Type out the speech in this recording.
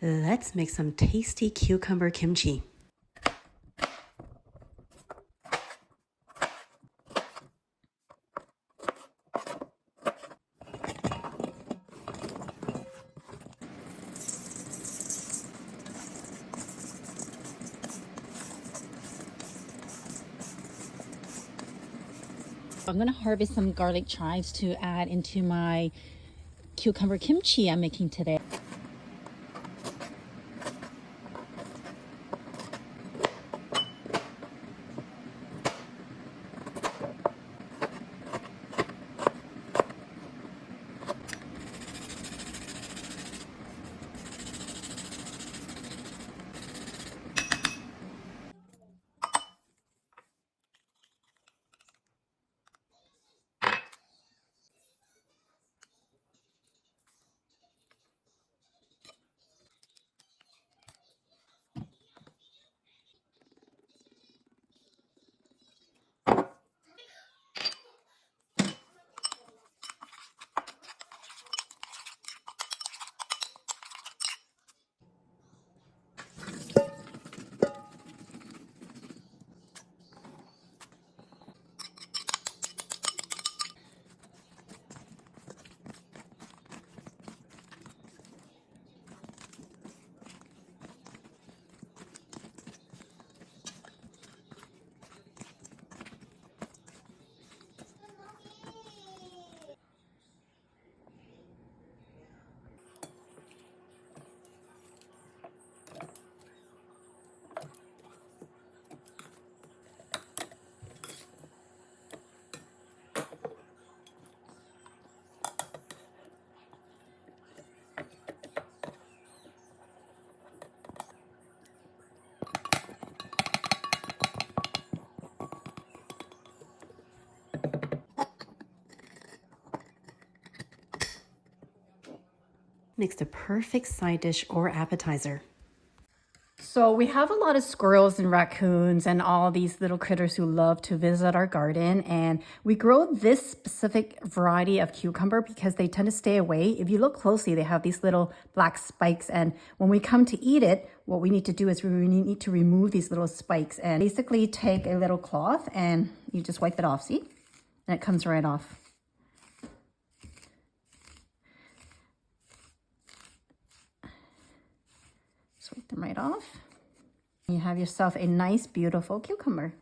Let's make some tasty cucumber kimchi. I'm gonna harvest some garlic chives to add into my cucumber kimchi I'm making today. Makes the perfect side dish or appetizer. So we have a lot of squirrels and raccoons and all these little critters who love to visit our garden, and we grow this specific variety of cucumber because they tend to stay away. If you look closely, they have these little black spikes, and when we come to eat it, what we need to do is we need to remove these little spikes and basically take a little cloth and you just wipe it off, see? And it comes right off. Swipe them right off. You have yourself a nice, beautiful cucumber.